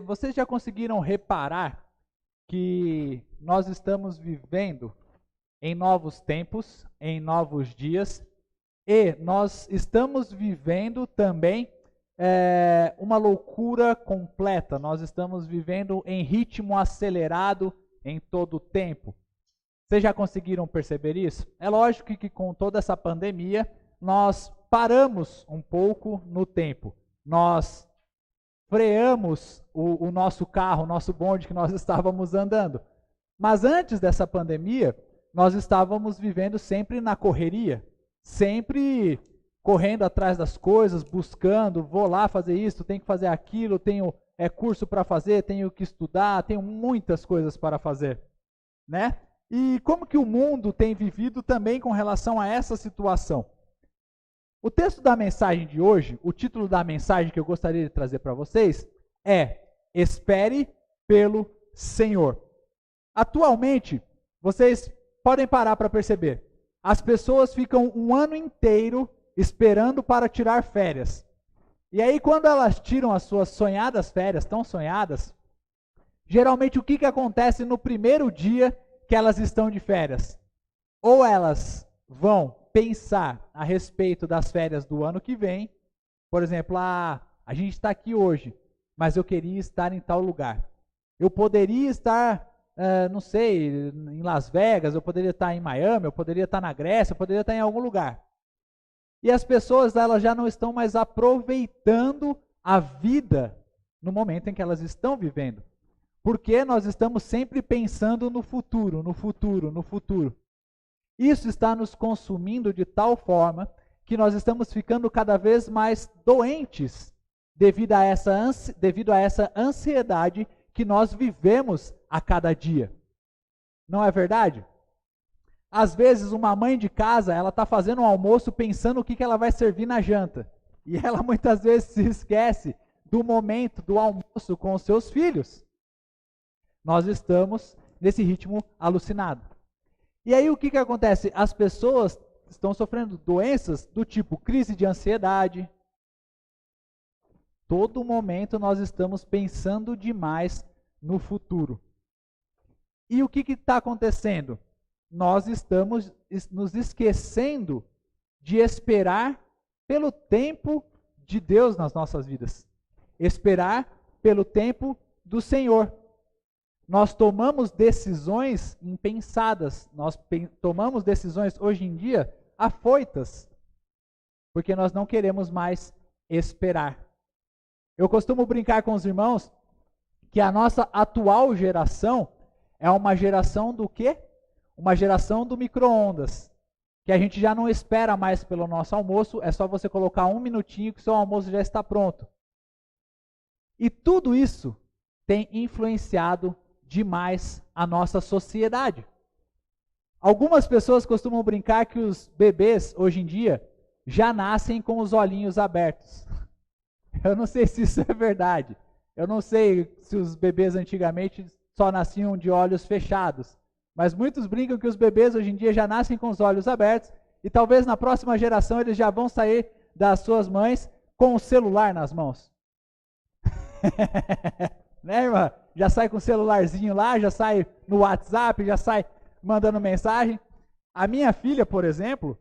Vocês já conseguiram reparar que nós estamos vivendo em novos tempos, em novos dias, e nós estamos vivendo também uma loucura completa. Nós estamos vivendo em ritmo acelerado em todo o tempo. Vocês já conseguiram perceber isso? É lógico que com toda essa pandemia, nós paramos um pouco no tempo. Nós freamos o nosso carro, o nosso bonde que nós estávamos andando. Mas antes dessa pandemia, nós estávamos vivendo sempre na correria, sempre correndo atrás das coisas, buscando, vou lá fazer isso, tenho que fazer aquilo, tenho curso para fazer, tenho que estudar, tenho muitas coisas para fazer, né? E como que o mundo tem vivido também com relação a essa situação? O texto da mensagem de hoje, o título da mensagem que eu gostaria de trazer para vocês é Espere pelo Senhor. Atualmente, vocês podem parar para perceber, as pessoas ficam um ano inteiro esperando para tirar férias. E aí quando elas tiram as suas sonhadas férias, tão sonhadas, geralmente o que acontece no primeiro dia que elas estão de férias? Ou elas vão pensar a respeito das férias do ano que vem, por exemplo, a gente está aqui hoje, mas eu queria estar em tal lugar. Eu poderia estar, não sei, em Las Vegas, eu poderia estar em Miami, eu poderia estar na Grécia, eu poderia estar em algum lugar. E as pessoas elas já não estão mais aproveitando a vida no momento em que elas estão vivendo. Porque nós estamos sempre pensando no futuro, no futuro, no futuro. Isso está nos consumindo de tal forma que nós estamos ficando cada vez mais doentes devido a essa ansiedade que nós vivemos a cada dia. Não é verdade? Às vezes uma mãe de casa, ela está fazendo um almoço pensando o que ela vai servir na janta. E ela muitas vezes se esquece do momento do almoço com os seus filhos. Nós estamos nesse ritmo alucinado. E aí o que acontece? As pessoas estão sofrendo doenças do tipo crise de ansiedade. Todo momento nós estamos pensando demais no futuro. E o que está acontecendo? Nós estamos nos esquecendo de esperar pelo tempo de Deus nas nossas vidas. Esperar pelo tempo do Senhor. Nós tomamos decisões impensadas, nós tomamos decisões hoje em dia afoitas, porque nós não queremos mais esperar. Eu costumo brincar com os irmãos que a nossa atual geração é uma geração do quê? Uma geração do micro-ondas, que a gente já não espera mais pelo nosso almoço, é só você colocar 1 minutinho que o seu almoço já está pronto. E tudo isso tem influenciado demais a nossa sociedade. Algumas pessoas costumam brincar que os bebês, hoje em dia, já nascem com os olhinhos abertos. Eu não sei se isso é verdade. Eu não sei se os bebês antigamente só nasciam de olhos fechados. Mas muitos brincam que os bebês hoje em dia já nascem com os olhos abertos e talvez na próxima geração eles já vão sair das suas mães com o celular nas mãos. Né, irmã? Já sai com o celularzinho lá, já sai no WhatsApp, já sai mandando mensagem. A minha filha, por exemplo,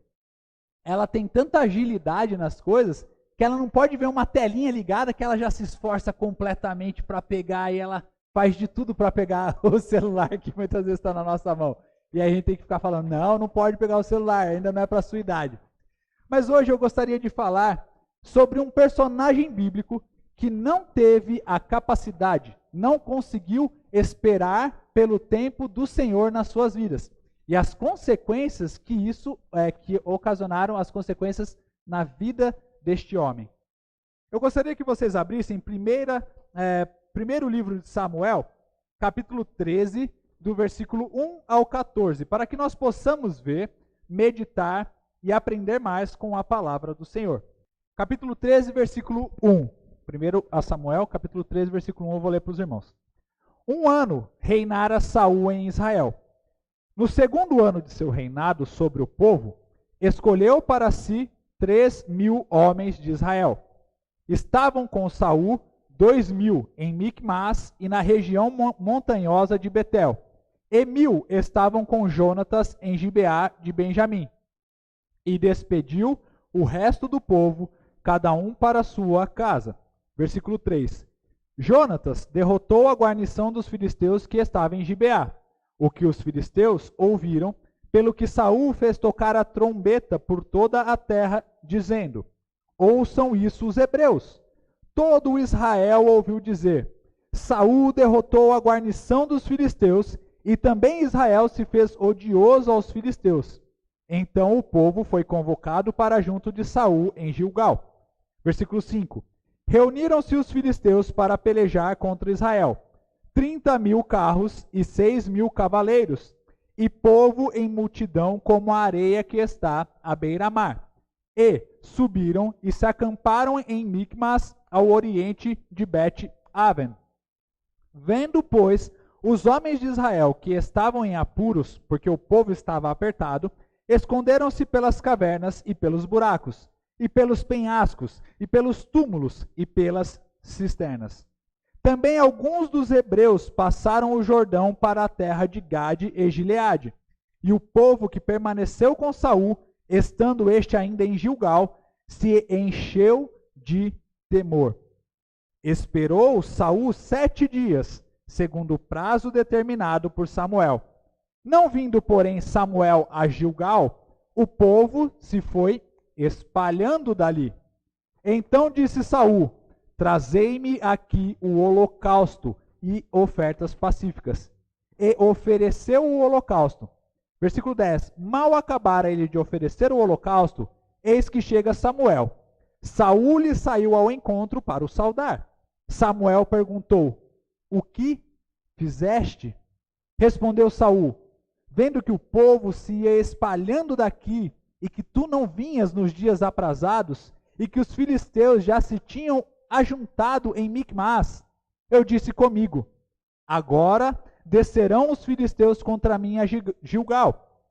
ela tem tanta agilidade nas coisas que ela não pode ver uma telinha ligada que ela já se esforça completamente para pegar e ela faz de tudo para pegar o celular que muitas vezes está na nossa mão. E aí a gente tem que ficar falando, não pode pegar o celular, ainda não é para a sua idade. Mas hoje eu gostaria de falar sobre um personagem bíblico que não teve a capacidade, não conseguiu esperar pelo tempo do Senhor nas suas vidas. E as consequências que isso, que ocasionaram as consequências na vida deste homem. Eu gostaria que vocês abrissem primeiro livro de Samuel, capítulo 13, do versículo 1 ao 14, para que nós possamos ver, meditar e aprender mais com a palavra do Senhor. Capítulo 13, versículo 1. Primeiro a Samuel, capítulo 13, versículo 1, eu vou ler para os irmãos. 1 ano reinara Saul em Israel. No segundo ano de seu reinado sobre o povo, escolheu para si 3.000 homens de Israel. Estavam com Saul 2.000 em Micmas e na região montanhosa de Betel, e 1.000 estavam com Jonatas em Gibeá de Benjamim. E despediu o resto do povo, cada um para sua casa. Versículo 3. Jonatas derrotou a guarnição dos filisteus que estava em Gibeá, o que os filisteus ouviram, pelo que Saul fez tocar a trombeta por toda a terra, dizendo: ouçam isso os hebreus. Todo Israel ouviu dizer: Saul derrotou a guarnição dos filisteus, e também Israel se fez odioso aos filisteus. Então o povo foi convocado para junto de Saul em Gilgal. Versículo 5. Reuniram-se os filisteus para pelejar contra Israel, 30.000 carros e 6.000 cavaleiros, e povo em multidão como a areia que está à beira-mar. E subiram e se acamparam em Micmas, ao oriente de Bet-Aven. Vendo, pois, os homens de Israel que estavam em apuros, porque o povo estava apertado, esconderam-se pelas cavernas e pelos buracos, e pelos penhascos, e pelos túmulos, e pelas cisternas. Também alguns dos hebreus passaram o Jordão para a terra de Gade e Gileade. E o povo que permaneceu com Saul, estando este ainda em Gilgal, se encheu de temor. Esperou Saul 7 dias, segundo o prazo determinado por Samuel. Não vindo, porém, Samuel a Gilgal, o povo se foi espalhando dali. Então disse Saul: trazei-me aqui o holocausto e ofertas pacíficas. E ofereceu o holocausto. Versículo 10. Mal acabara ele de oferecer o holocausto, eis que chega Samuel. Saul lhe saiu ao encontro para o saudar. Samuel perguntou: o que fizeste? Respondeu Saul: vendo que o povo se ia espalhando daqui, e que tu não vinhas nos dias aprazados, e que os filisteus já se tinham ajuntado em Micmas, eu disse comigo: agora descerão os filisteus contra mim a Gilgal,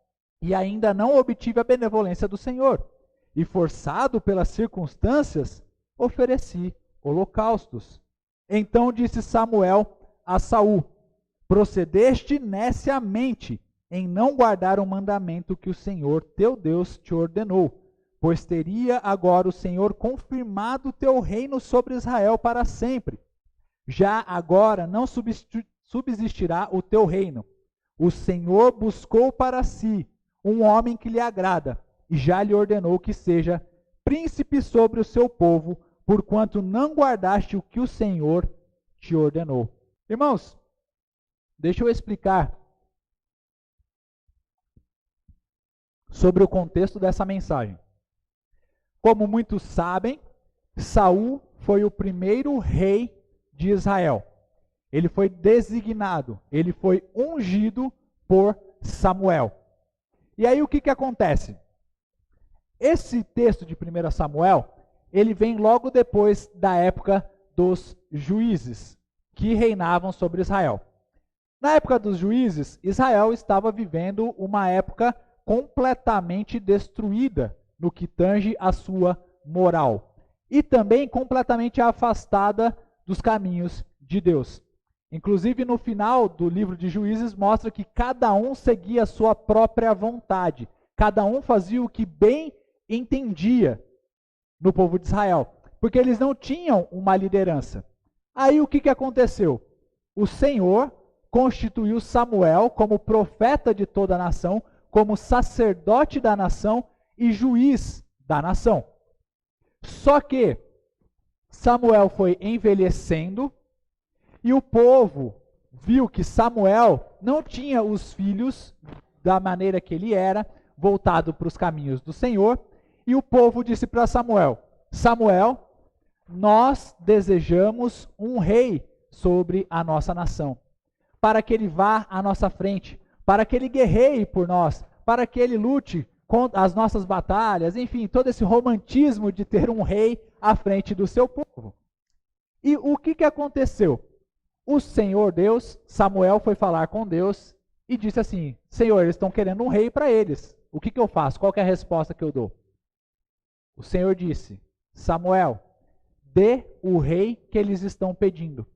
e ainda não obtive a benevolência do Senhor, e forçado pelas circunstâncias, ofereci holocaustos. Então disse Samuel a Saul: procedeste neciamente em não guardar o mandamento que o Senhor teu Deus te ordenou, pois teria agora o Senhor confirmado teu reino sobre Israel para sempre. Já agora não subsistirá o teu reino. O Senhor buscou para si um homem que lhe agrada, e já lhe ordenou que seja príncipe sobre o seu povo, porquanto não guardaste o que o Senhor te ordenou. Irmãos, deixa eu explicar sobre o contexto dessa mensagem. Como muitos sabem, Saul foi o primeiro rei de Israel. Ele foi designado, ele foi ungido por Samuel. E aí o que acontece? Esse texto de 1 Samuel, ele vem logo depois da época dos juízes, que reinavam sobre Israel. Na época dos juízes, Israel estava vivendo uma época completamente destruída no que tange a sua moral, e também completamente afastada dos caminhos de Deus. Inclusive, no final do livro de Juízes, mostra que cada um seguia a sua própria vontade, cada um fazia o que bem entendia no povo de Israel, porque eles não tinham uma liderança. Aí o que aconteceu? O Senhor constituiu Samuel como profeta de toda a nação, como sacerdote da nação e juiz da nação. Só que Samuel foi envelhecendo e o povo viu que Samuel não tinha os filhos da maneira que ele era, voltado para os caminhos do Senhor, e o povo disse para Samuel: Samuel, nós desejamos um rei sobre a nossa nação, para que ele vá à nossa frente, para que ele guerreie por nós, para que ele lute contra as nossas batalhas, enfim, todo esse romantismo de ter um rei à frente do seu povo. E o que aconteceu? O Senhor Deus, Samuel foi falar com Deus e disse assim: Senhor, eles estão querendo um rei para eles. O que eu faço? Qual que é a resposta que eu dou? O Senhor disse: Samuel, dê o rei que eles estão pedindo.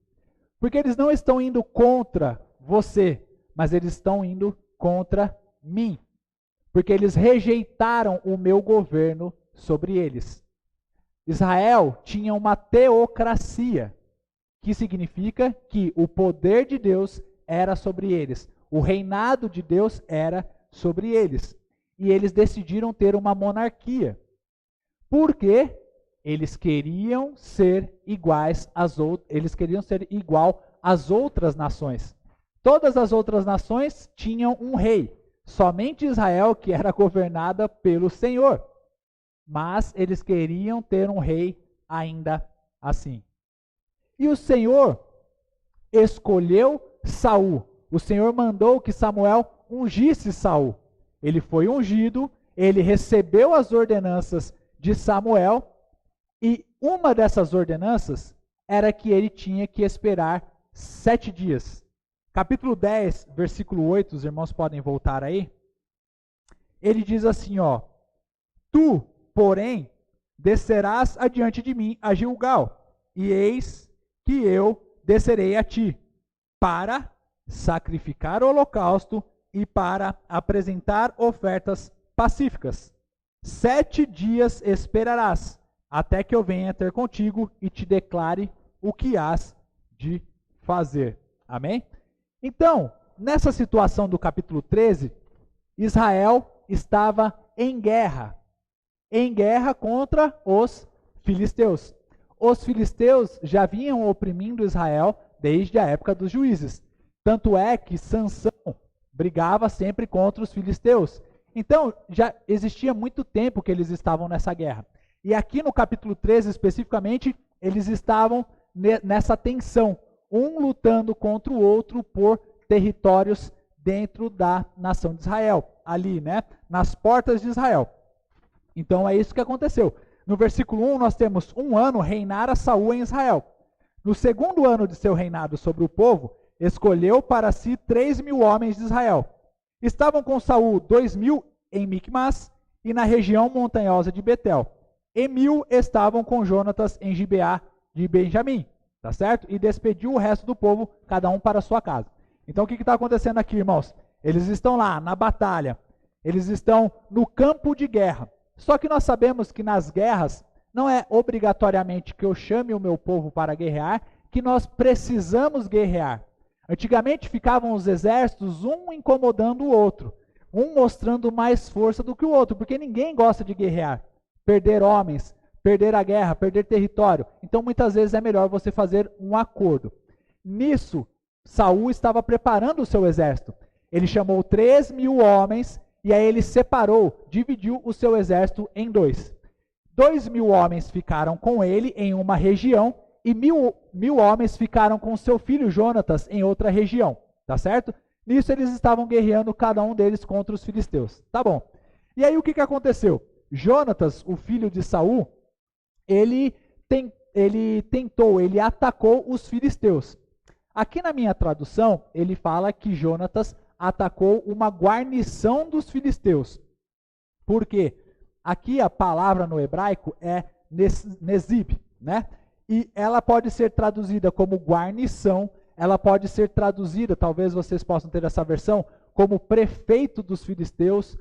Porque eles não estão indo contra você, mas eles estão indo contra mim. Porque eles rejeitaram o meu governo sobre eles. Israel tinha uma teocracia, que significa que o poder de Deus era sobre eles. O reinado de Deus era sobre eles. E eles decidiram ter uma monarquia. Porque eles queriam ser iguais às outras, eles queriam ser igual às outras nações. Todas as outras nações tinham um rei. Somente Israel que era governada pelo Senhor. Mas eles queriam ter um rei ainda assim. E o Senhor escolheu Saul. O Senhor mandou que Samuel ungisse Saul. Ele foi ungido, ele recebeu as ordenanças de Samuel, e uma dessas ordenanças era que ele tinha que esperar 7 dias. Capítulo 10, versículo 8, os irmãos podem voltar aí. Ele diz assim, ó: Tu, porém, descerás adiante de mim a Gilgal, e eis que eu descerei a ti, para sacrificar o holocausto e para apresentar ofertas pacíficas. 7 dias esperarás, até que eu venha ter contigo e te declare o que hás de fazer. Amém? Então, nessa situação do capítulo 13, Israel estava em guerra contra os filisteus. Os filisteus já vinham oprimindo Israel desde a época dos juízes. Tanto é que Sansão brigava sempre contra os filisteus. Então, já existia muito tempo que eles estavam nessa guerra. E aqui no capítulo 13, especificamente, eles estavam nessa tensão, um lutando contra o outro por territórios dentro da nação de Israel, ali, né, nas portas de Israel. Então é isso que aconteceu. No versículo 1 nós temos: 1 ano reinara Saul em Israel. No 2º ano de seu reinado sobre o povo, escolheu para si 3.000 homens de Israel. Estavam com Saul 2.000 em Micmas e na região montanhosa de Betel. E 1.000 estavam com Jonatas em Gibeá de Benjamim, tá certo? E despediu o resto do povo, cada um para a sua casa. Então o que está acontecendo aqui, irmãos? Eles estão lá na batalha, eles estão no campo de guerra. Só que nós sabemos que nas guerras não é obrigatoriamente que eu chame o meu povo para guerrear, que nós precisamos guerrear. Antigamente ficavam os exércitos, um incomodando o outro, um mostrando mais força do que o outro, porque ninguém gosta de guerrear, perder homens, perder a guerra, perder território. Então muitas vezes é melhor você fazer um acordo. Nisso, Saul estava preparando o seu exército. Ele chamou 3.000 homens e aí ele separou, dividiu o seu exército em 2. 2.000 homens ficaram com ele em uma região e 1.000 homens ficaram com seu filho Jonatas em outra região, tá certo? Nisso eles estavam guerreando, cada um deles contra os filisteus, tá bom. E aí o que aconteceu? Jonatas, o filho de Saul, ele atacou os filisteus. Aqui na minha tradução, ele fala que Jonatas atacou uma guarnição dos filisteus. Por quê? Aqui a palavra no hebraico é nezib, né? E ela pode ser traduzida como guarnição, ela pode ser traduzida, talvez vocês possam ter essa versão, como prefeito dos filisteus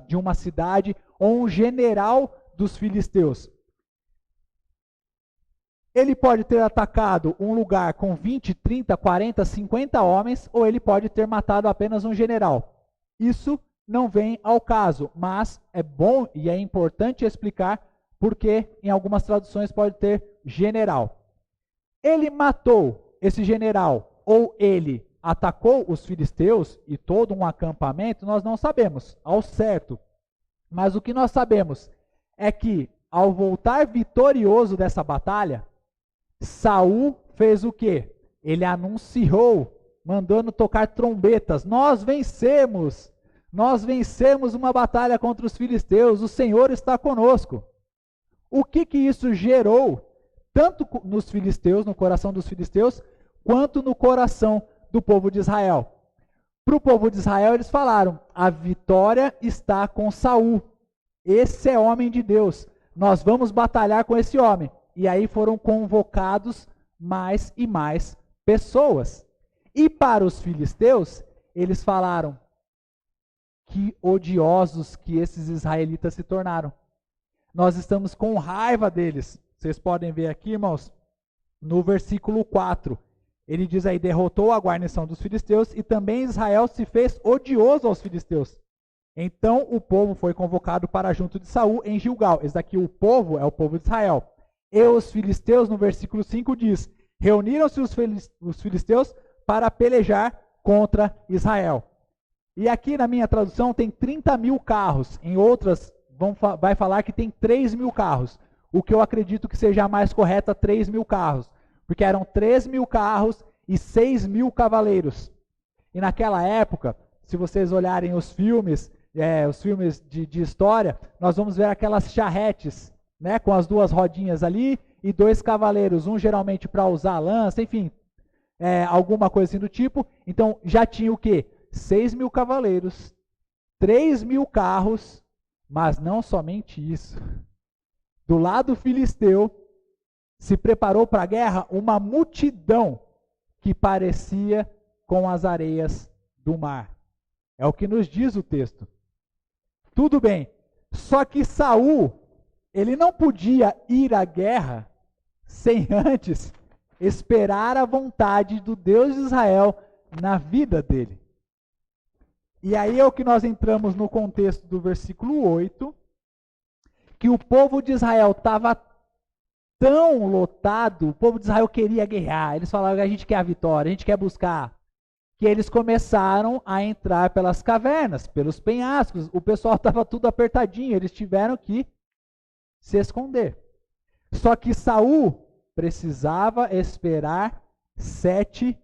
de uma cidade, ou um general dos filisteus. Ele pode ter atacado um lugar com 20, 30, 40, 50 homens, ou ele pode ter matado apenas um general. Isso não vem ao caso, mas é bom e é importante explicar porque em algumas traduções pode ter general. Ele matou esse general ou ele atacou os filisteus e todo um acampamento, nós não sabemos ao certo. Mas o que nós sabemos é que ao voltar vitorioso dessa batalha, Saul fez o quê? Ele anunciou, mandando tocar trombetas: nós vencemos! Nós vencemos uma batalha contra os filisteus, o Senhor está conosco. O que isso gerou, tanto nos filisteus, no coração dos filisteus, quanto no coração do povo de Israel? Para o povo de Israel eles falaram: a vitória está com Saul, esse é homem de Deus, nós vamos batalhar com esse homem. E aí foram convocados mais e mais pessoas. E para os filisteus, eles falaram: que odiosos que esses israelitas se tornaram. Nós estamos com raiva deles. Vocês podem ver aqui, irmãos, no versículo 4. Ele diz aí: derrotou a guarnição dos filisteus e também Israel se fez odioso aos filisteus. Então o povo foi convocado para junto de Saul em Gilgal. Esse daqui, o povo, é o povo de Israel. E os filisteus, no versículo 5, diz: reuniram-se os filisteus para pelejar contra Israel. E aqui na minha tradução tem 30 mil carros. Em outras vai falar que tem 3 mil carros. O que eu acredito que seja a mais correta, 3 mil carros. Porque eram 3 mil carros e 6 mil cavaleiros. E naquela época, se vocês olharem os filmes de história, nós vamos ver aquelas charretes, né, com as duas rodinhas ali e 2 cavaleiros. Um geralmente para usar a lança, enfim, alguma coisa assim do tipo. Então já tinha o quê? 6 mil cavaleiros, 3 mil carros, mas não somente isso. Do lado filisteu, se preparou para a guerra uma multidão que parecia com as areias do mar. É o que nos diz o texto. Tudo bem, só que Saul, ele não podia ir à guerra sem antes esperar a vontade do Deus de Israel na vida dele. E aí é o que nós entramos no contexto do versículo 8, que o povo de Israel estava tão lotado, o povo de Israel queria guerrear, eles falavam que a gente quer a vitória, a gente quer buscar, que eles começaram a entrar pelas cavernas, pelos penhascos, o pessoal estava tudo apertadinho, eles tiveram que se esconder. Só que Saul precisava esperar 7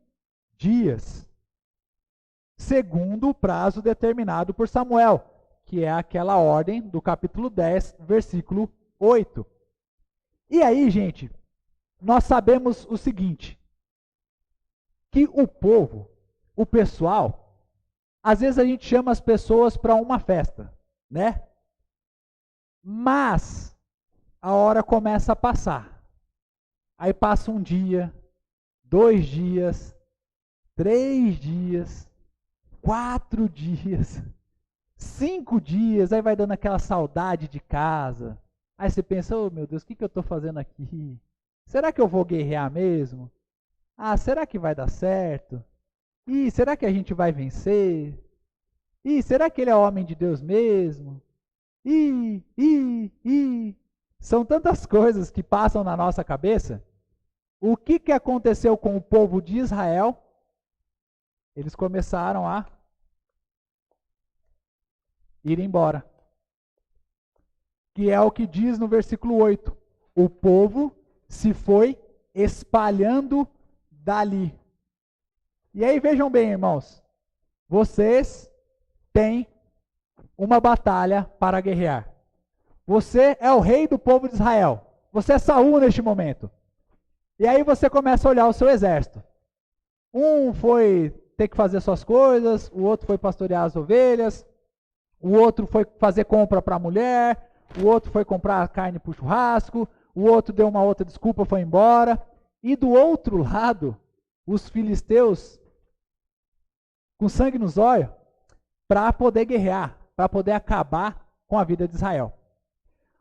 dias. Segundo o prazo determinado por Samuel, que é aquela ordem do capítulo 10, versículo 8. E aí, gente, nós sabemos o seguinte, que o povo, o pessoal, às vezes a gente chama as pessoas para uma festa, né? Mas a hora começa a passar. Aí passa um dia, 2 dias, 3 dias, 4 dias, 5 dias, aí vai dando aquela saudade de casa. Aí você pensa: oh meu Deus, o que eu estou fazendo aqui? Será que eu vou guerrear mesmo? Ah, será que vai dar certo? Ih, será que a gente vai vencer? Ih, será que ele é homem de Deus mesmo? São tantas coisas que passam na nossa cabeça. O que aconteceu com o povo de Israel? Eles começaram a ir embora. Que é o que diz no versículo 8. O povo se foi espalhando dali. E aí vejam bem, irmãos. Vocês têm uma batalha para guerrear. Você é o rei do povo de Israel. Você é Saul neste momento. E aí você começa a olhar o seu exército. Um foi ter que fazer suas coisas, o outro foi pastorear as ovelhas, o outro foi fazer compra para a mulher, o outro foi comprar carne para o churrasco, o outro deu uma outra desculpa, foi embora. E do outro lado, os filisteus, com sangue nos olhos, para poder guerrear, para poder acabar com a vida de Israel.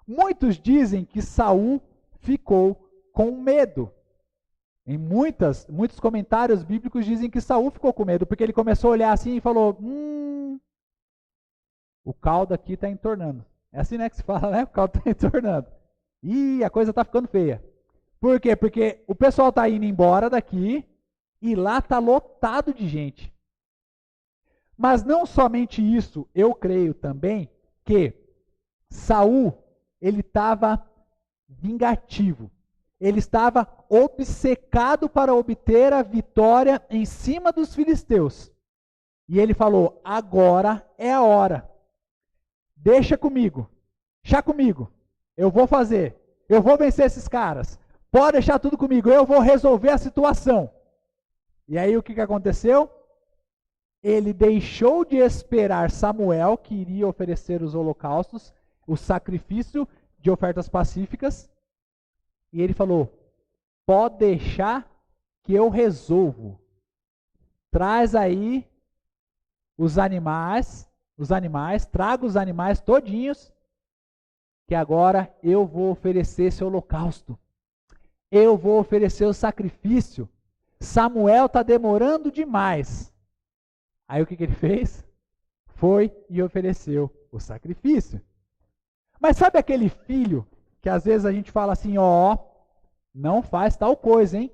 Muitos dizem que Saul ficou com medo. Em muitos comentários bíblicos dizem que Saul ficou com medo, porque ele começou a olhar assim e falou: o caldo aqui está entornando. É assim, né, que se fala, né? O caldo está entornando. Ih, a coisa está ficando feia. Por quê? Porque o pessoal está indo embora daqui e lá está lotado de gente. Mas não somente isso, eu creio também que Saul, ele estava vingativo. Ele estava obcecado para obter a vitória em cima dos filisteus. E ele falou: agora é a hora. Deixa comigo. Eu vou fazer. Eu vou vencer esses caras. Pode deixar tudo comigo. Eu vou resolver a situação. E aí o que aconteceu? Ele deixou de esperar Samuel, que iria oferecer os holocaustos, o sacrifício de ofertas pacíficas. E ele falou: pode deixar que eu resolvo. Traz aí os animais, traga os animais todinhos, que agora eu vou oferecer esse holocausto. Eu vou oferecer o sacrifício. Samuel está demorando demais. Aí o que ele fez? Foi e ofereceu o sacrifício. Mas sabe aquele filho que às vezes a gente fala assim, ó, não faz tal coisa, hein?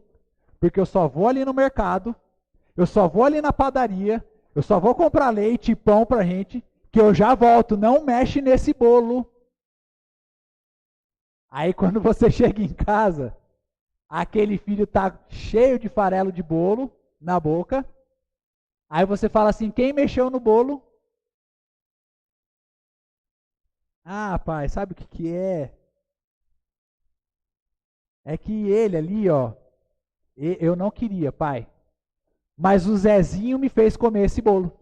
Porque eu só vou ali no mercado, eu só vou ali na padaria, eu só vou comprar leite e pão pra gente, que eu já volto, não mexe nesse bolo. Aí quando você chega em casa, aquele filho tá cheio de farelo de bolo na boca. Aí você fala assim, quem mexeu no bolo? Ah, pai, sabe o que é? É que ele ali, ó, eu não queria, pai. Mas o Zezinho me fez comer esse bolo.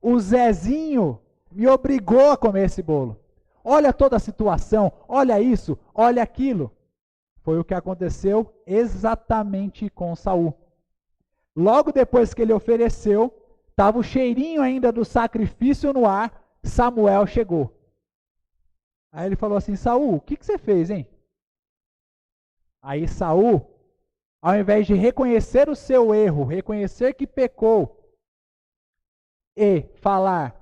O Zezinho me obrigou a comer esse bolo. Olha toda a situação, olha isso, olha aquilo. Foi o que aconteceu exatamente com Saul. Logo depois que ele ofereceu, estava o cheirinho ainda do sacrifício no ar, Samuel chegou. Aí ele falou assim, Saul, o que você fez, hein? Aí Saul, ao invés de reconhecer o seu erro, reconhecer que pecou, e falar,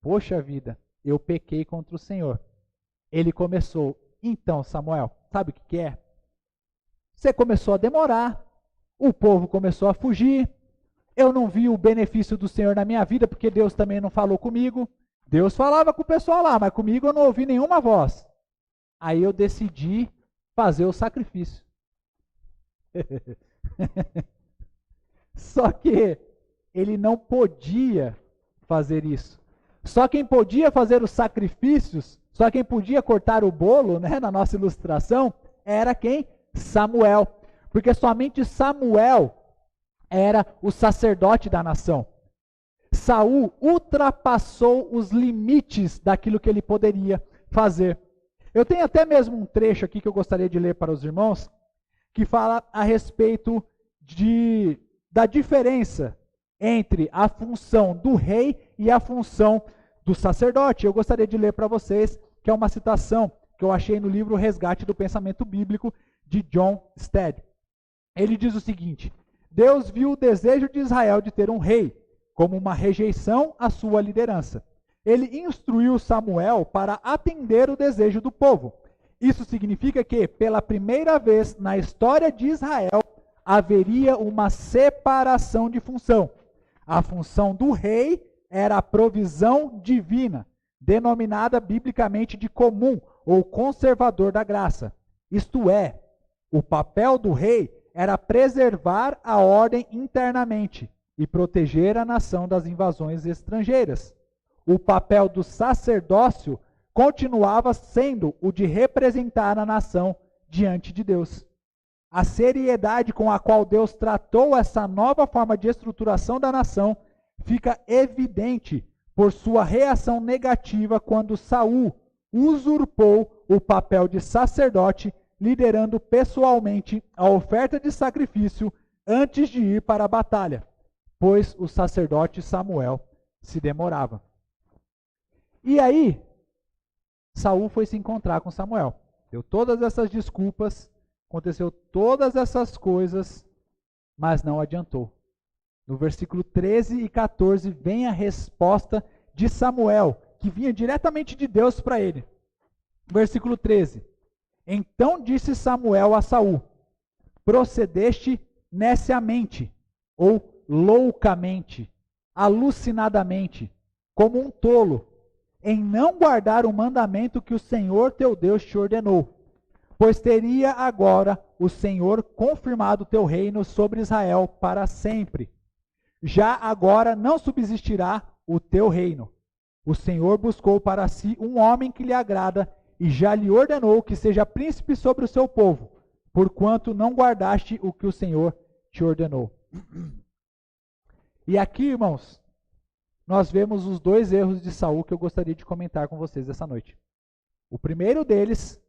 poxa vida, eu pequei contra o Senhor. Ele começou, então Samuel, sabe o que é? Você começou a demorar, o povo começou a fugir, eu não vi o benefício do Senhor na minha vida, porque Deus também não falou comigo. Deus falava com o pessoal lá, mas comigo eu não ouvi nenhuma voz. Aí eu decidi fazer o sacrifício. Só que ele não podia fazer isso. Só quem podia fazer os sacrifícios, só quem podia cortar o bolo, né, na nossa ilustração, era quem? Samuel. Porque somente Samuel era o sacerdote da nação. Saul ultrapassou os limites daquilo que ele poderia fazer. Eu tenho até mesmo um trecho aqui que eu gostaria de ler para os irmãos, que fala a respeito da diferença entre a função do rei e a função do sacerdote. Eu gostaria de ler para vocês, que é uma citação que eu achei no livro Resgate do Pensamento Bíblico, de John Stead. Ele diz o seguinte: Deus viu o desejo de Israel de ter um rei como uma rejeição à sua liderança. Ele instruiu Samuel para atender o desejo do povo. Isso significa que, pela primeira vez na história de Israel, haveria uma separação de função. A função do rei era a provisão divina, denominada biblicamente de comum ou conservador da graça. Isto é, o papel do rei era preservar a ordem internamente e proteger a nação das invasões estrangeiras. O papel do sacerdócio continuava sendo o de representar a nação diante de Deus. A seriedade com a qual Deus tratou essa nova forma de estruturação da nação fica evidente por sua reação negativa quando Saul usurpou o papel de sacerdote, liderando pessoalmente a oferta de sacrifício antes de ir para a batalha, pois o sacerdote Samuel se demorava. E aí, Saul foi se encontrar com Samuel. Deu todas essas desculpas, aconteceu todas essas coisas, mas não adiantou. No versículo 13 e 14 vem a resposta de Samuel, que vinha diretamente de Deus para ele. Versículo 13. Então disse Samuel a Saul: procedeste neciamente, ou loucamente, alucinadamente, como um tolo, em não guardar o mandamento que o Senhor teu Deus te ordenou. Pois teria agora o Senhor confirmado teu reino sobre Israel para sempre. Já agora não subsistirá o teu reino. O Senhor buscou para si um homem que lhe agrada e já lhe ordenou que seja príncipe sobre o seu povo, porquanto não guardaste o que o Senhor te ordenou. E aqui, irmãos, nós vemos os dois erros de Saul que eu gostaria de comentar com vocês essa noite. O primeiro deles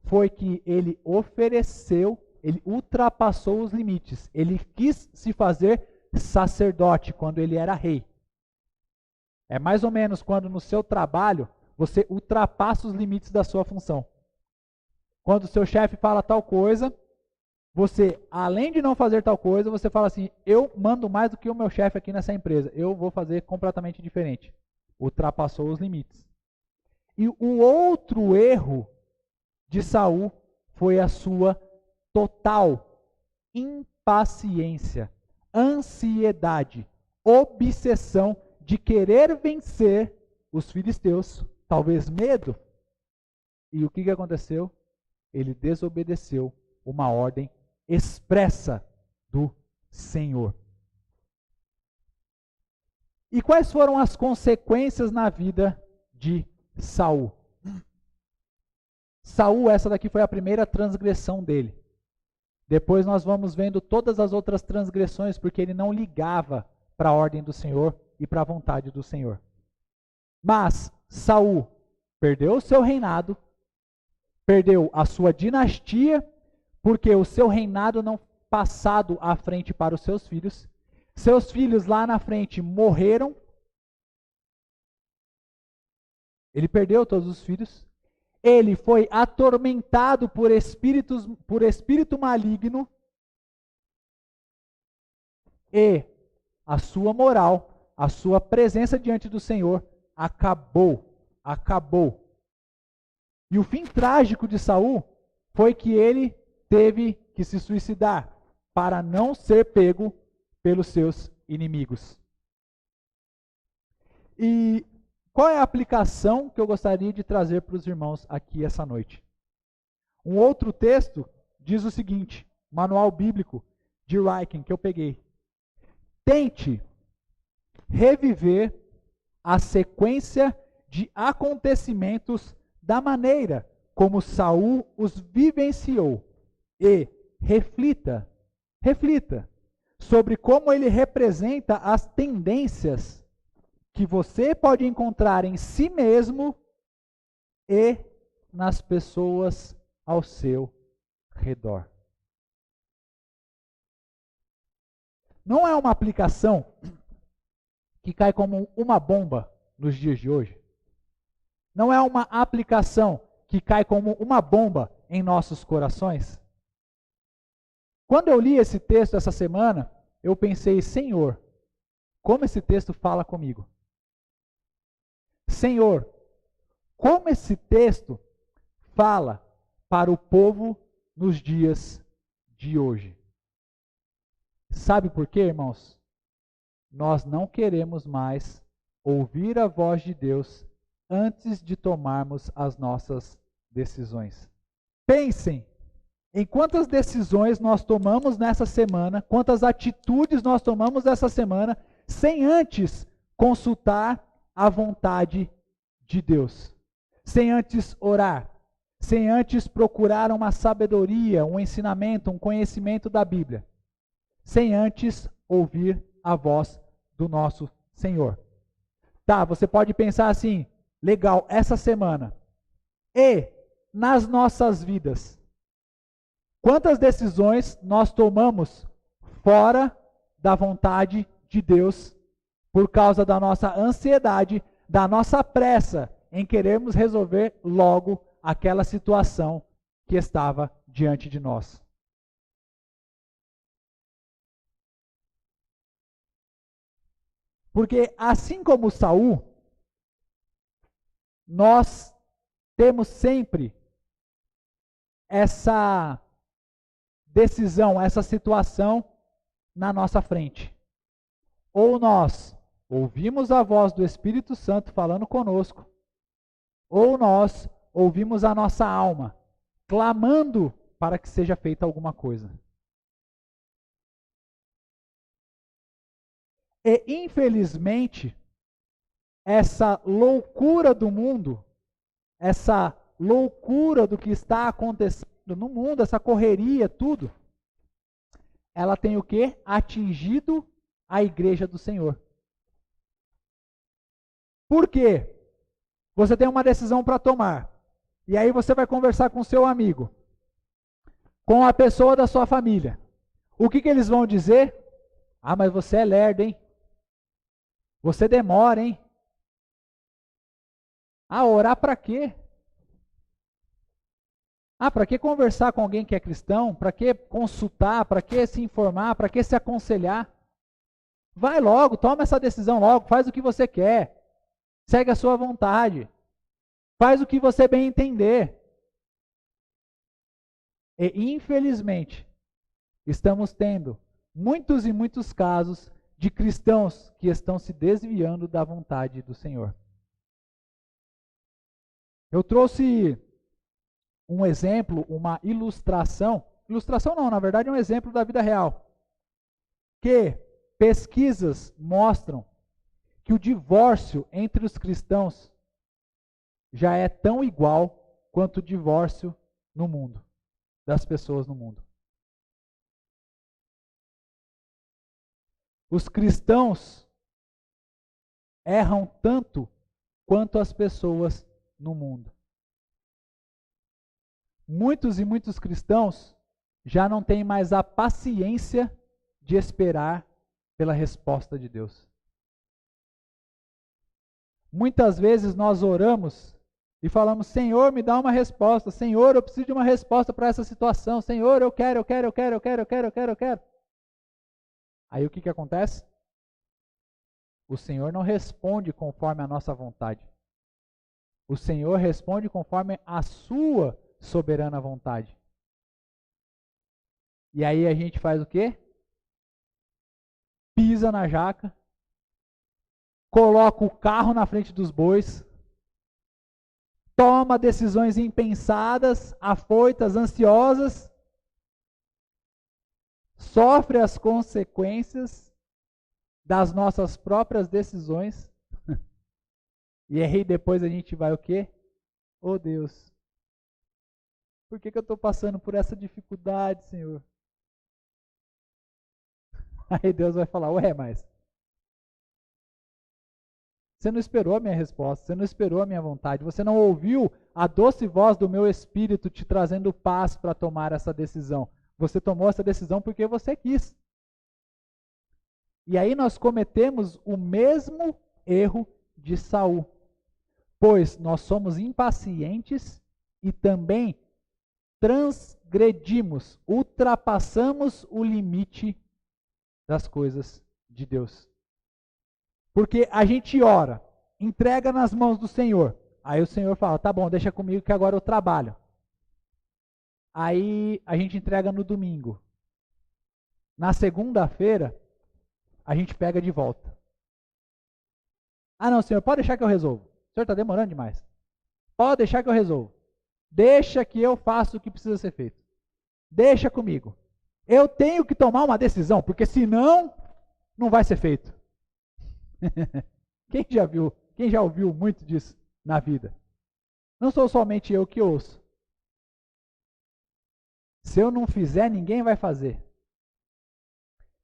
foi que ele ofereceu, ele ultrapassou os limites. Ele quis se fazer sacerdote quando ele era rei. É mais ou menos quando no seu trabalho você ultrapassa os limites da sua função. Quando o seu chefe fala tal coisa, você, além de não fazer tal coisa, você fala assim, eu mando mais do que o meu chefe aqui nessa empresa. Eu vou fazer completamente diferente. Ultrapassou os limites. E o outro erro de Saul foi a sua total impaciência, ansiedade, obsessão de querer vencer os filisteus, talvez medo. E o que aconteceu? Ele desobedeceu uma ordem expressa do Senhor. E quais foram as consequências na vida de Saul? Saul, essa daqui foi a primeira transgressão dele. Depois nós vamos vendo todas as outras transgressões, porque ele não ligava para a ordem do Senhor e para a vontade do Senhor. Mas Saul perdeu o seu reinado, perdeu a sua dinastia, porque o seu reinado não passado à frente para os seus filhos. Seus filhos lá na frente morreram. Ele perdeu todos os filhos. Ele foi atormentado por espírito maligno. E a sua moral, a sua presença diante do Senhor acabou. E o fim trágico de Saul foi que ele teve que se suicidar para não ser pego pelos seus inimigos. E qual é a aplicação que eu gostaria de trazer para os irmãos aqui essa noite? Um outro texto diz o seguinte, manual bíblico de Ryken, que eu peguei. Tente reviver a sequência de acontecimentos da maneira como Saul os vivenciou e reflita sobre como ele representa as tendências que você pode encontrar em si mesmo e nas pessoas ao seu redor. Não é uma aplicação que cai como uma bomba nos dias de hoje? Não é uma aplicação que cai como uma bomba em nossos corações? Quando eu li esse texto essa semana, eu pensei, Senhor, como esse texto fala comigo? Senhor, como esse texto fala para o povo nos dias de hoje? Sabe por quê, irmãos? Nós não queremos mais ouvir a voz de Deus antes de tomarmos as nossas decisões. Pensem em quantas decisões nós tomamos nessa semana, quantas atitudes nós tomamos essa semana, sem antes consultar a vontade de Deus, sem antes orar, sem antes procurar uma sabedoria, um ensinamento, um conhecimento da Bíblia, sem antes ouvir a voz do nosso Senhor. Tá, você pode pensar assim, legal, essa semana. E nas nossas vidas, quantas decisões nós tomamos fora da vontade de Deus por causa da nossa ansiedade, da nossa pressa em querermos resolver logo aquela situação que estava diante de nós? Porque assim como Saul, nós temos sempre essa decisão, essa situação na nossa frente. Ou nós ouvimos a voz do Espírito Santo falando conosco, ou nós ouvimos a nossa alma clamando para que seja feita alguma coisa. E, infelizmente, essa loucura do mundo, essa loucura do que está acontecendo no mundo, essa correria, tudo, ela tem o quê? Atingido a igreja do Senhor. Por quê? Você tem uma decisão para tomar. E aí você vai conversar com seu amigo, com a pessoa da sua família. O que eles vão dizer? Ah, mas você é lerdo, hein? Você demora, hein? Ah, orar para quê? Ah, para que conversar com alguém que é cristão? Para que consultar? Para que se informar? Para que se aconselhar? Vai logo, toma essa decisão logo, faz o que você quer. Segue a sua vontade. Faz o que você bem entender. E infelizmente, estamos tendo muitos e muitos casos de cristãos que estão se desviando da vontade do Senhor. Eu trouxe um exemplo, uma ilustração. Ilustração não, na verdade é um exemplo da vida real. Que pesquisas mostram que o divórcio entre os cristãos já é tão igual quanto o divórcio no mundo, das pessoas no mundo. Os cristãos erram tanto quanto as pessoas no mundo. Muitos e muitos cristãos já não têm mais a paciência de esperar pela resposta de Deus. Muitas vezes nós oramos e falamos: Senhor, me dá uma resposta. Senhor, eu preciso de uma resposta para essa situação. Senhor, eu quero. Aí o que acontece? O Senhor não responde conforme a nossa vontade. O Senhor responde conforme a sua soberana vontade. E aí a gente faz o quê? Pisa na jaca, coloca o carro na frente dos bois, toma decisões impensadas, afoitas, ansiosas, sofre as consequências das nossas próprias decisões. E aí depois a gente vai o quê? Oh Deus, por que eu estou passando por essa dificuldade, Senhor? Aí Deus vai falar: ué, mas você não esperou a minha resposta, você não esperou a minha vontade, você não ouviu a doce voz do meu espírito te trazendo paz para tomar essa decisão. Você tomou essa decisão porque você quis. E aí nós cometemos o mesmo erro de Saul, pois nós somos impacientes e também transgredimos, ultrapassamos o limite das coisas de Deus. Porque a gente ora, entrega nas mãos do Senhor. Aí o Senhor fala: tá bom, deixa comigo que agora eu trabalho. Aí a gente entrega no domingo. Na segunda-feira, a gente pega de volta. Ah não, Senhor, pode deixar que eu resolvo. O Senhor está demorando demais. Pode deixar que eu resolvo. Deixa que eu faça o que precisa ser feito. Deixa comigo. Eu tenho que tomar uma decisão, porque senão não vai ser feito. Quem já ouviu muito disso na vida? Não sou somente eu que ouço. Se eu não fizer, ninguém vai fazer.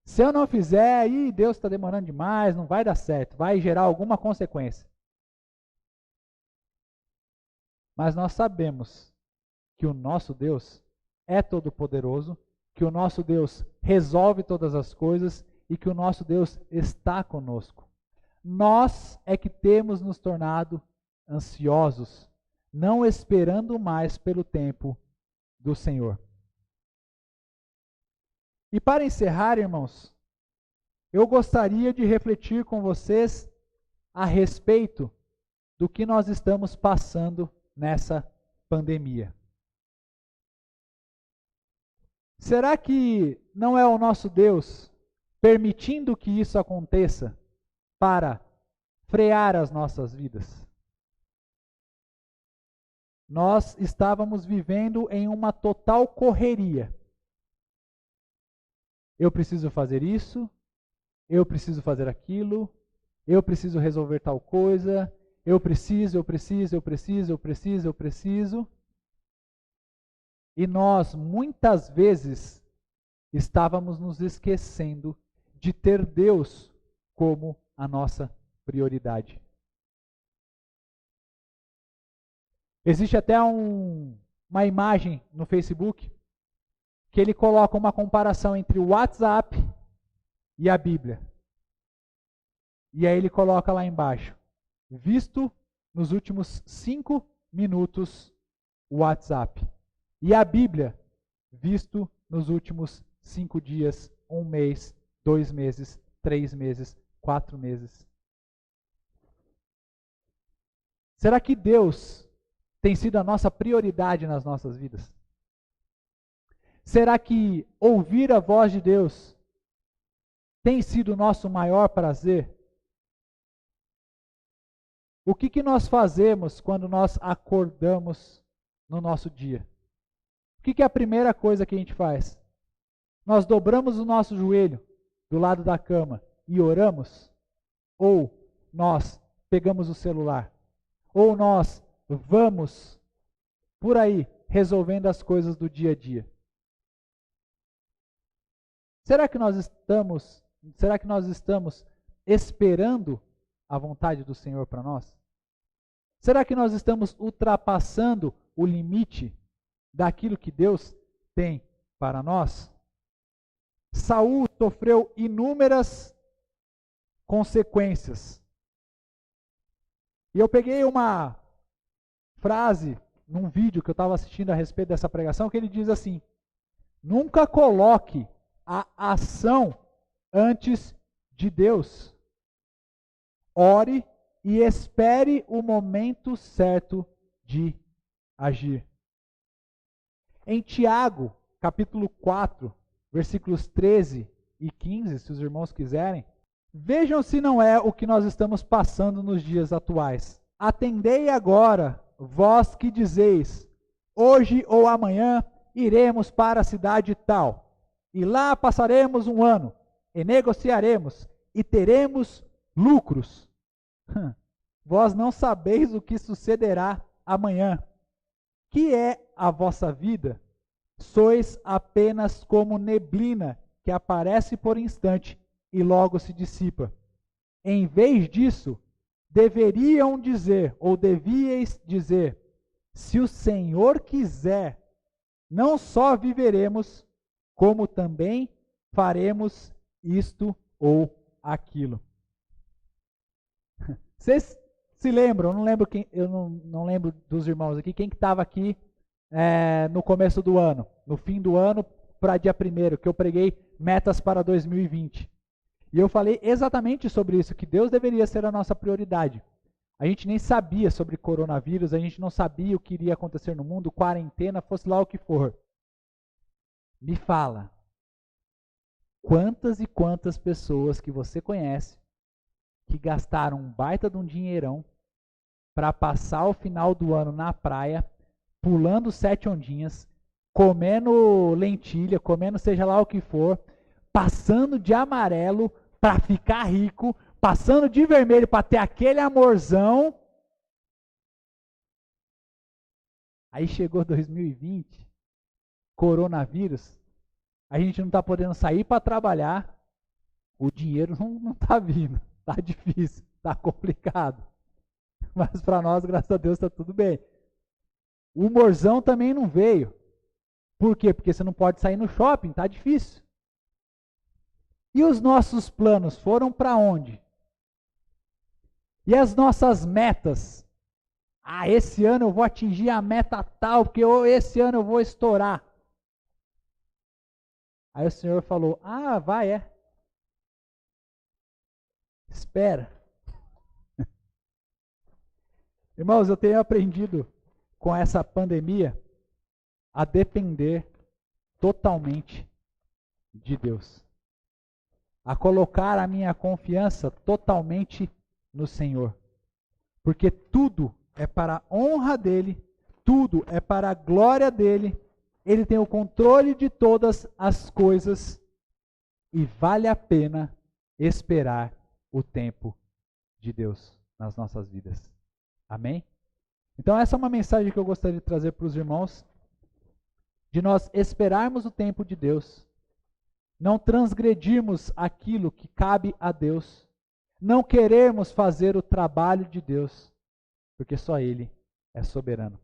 Se eu não fizer, aí Deus está demorando demais, não vai dar certo, vai gerar alguma consequência. Mas nós sabemos que o nosso Deus é todo-poderoso, que o nosso Deus resolve todas as coisas e que o nosso Deus está conosco. Nós é que temos nos tornado ansiosos, não esperando mais pelo tempo do Senhor. E para encerrar, irmãos, eu gostaria de refletir com vocês a respeito do que nós estamos passando nessa pandemia. Será que não é o nosso Deus permitindo que isso aconteça para frear as nossas vidas? Nós estávamos vivendo em uma total correria. Eu preciso fazer isso, eu preciso fazer aquilo, eu preciso resolver tal coisa, eu preciso. E nós, muitas vezes, estávamos nos esquecendo de ter Deus como a nossa prioridade. Existe até uma imagem no Facebook que ele coloca uma comparação entre o WhatsApp e a Bíblia. E aí ele coloca lá embaixo, visto nos últimos 5 minutos o WhatsApp. E a Bíblia, visto nos últimos 5 dias, 1 mês, 2 meses, 3 meses, 4 meses. Será que Deus tem sido a nossa prioridade nas nossas vidas? Será que ouvir a voz de Deus tem sido o nosso maior prazer? O que nós fazemos quando nós acordamos no nosso dia? O que é a primeira coisa que a gente faz? Nós dobramos o nosso joelho do lado da cama e oramos? Ou nós pegamos o celular? Ou nós vamos por aí resolvendo as coisas do dia a dia? Será que nós estamos esperando a vontade do Senhor para nós? Será que nós estamos ultrapassando o limite daquilo que Deus tem para nós? Saul sofreu inúmeras consequências. E eu peguei uma frase num vídeo que eu estava assistindo a respeito dessa pregação, que ele diz assim: nunca coloque a ação antes de Deus. Ore e espere o momento certo de agir. Em Tiago, capítulo 4, versículos 13 e 15, se os irmãos quiserem, vejam se não é o que nós estamos passando nos dias atuais. Atendei agora, vós que dizeis, hoje ou amanhã iremos para a cidade tal, e lá passaremos um ano, e negociaremos, e teremos lucros. Vós não sabeis o que sucederá amanhã. Que é a vossa vida? Sois apenas como neblina que aparece por instante e logo se dissipa. Em vez disso, deveriam dizer, ou devíeis dizer, se o Senhor quiser, não só viveremos, como também faremos isto ou aquilo. Vocês se lembram? Eu não lembro dos irmãos aqui, quem que estava aqui no começo do ano, no fim do ano, para dia 1º, que eu preguei metas para 2020. E eu falei exatamente sobre isso, que Deus deveria ser a nossa prioridade. A gente nem sabia sobre coronavírus, a gente não sabia o que iria acontecer no mundo, quarentena, fosse lá o que for. Me fala, quantas e quantas pessoas que você conhece que gastaram um baita de um dinheirão para passar o final do ano na praia, pulando 7 ondinhas, comendo lentilha, comendo seja lá o que for, passando de amarelo para ficar rico, passando de vermelho para ter aquele amorzão. Aí chegou 2020, coronavírus, a gente não está podendo sair para trabalhar, o dinheiro não está vindo, está difícil, está complicado. Mas para nós, graças a Deus, está tudo bem. O humorzão também não veio. Por quê? Porque você não pode sair no shopping, está difícil. E os nossos planos foram para onde? E as nossas metas? Ah, esse ano eu vou atingir a meta tal, porque esse ano eu vou estourar. Aí o Senhor falou, vai, é. Espera. Irmãos, eu tenho aprendido com essa pandemia a depender totalmente de Deus. A colocar a minha confiança totalmente no Senhor. Porque tudo é para a honra dEle, tudo é para a glória dEle, Ele tem o controle de todas as coisas e vale a pena esperar o tempo de Deus nas nossas vidas. Amém? Então essa é uma mensagem que eu gostaria de trazer para os irmãos, de nós esperarmos o tempo de Deus, não transgredirmos aquilo que cabe a Deus, não querermos fazer o trabalho de Deus, porque só Ele é soberano.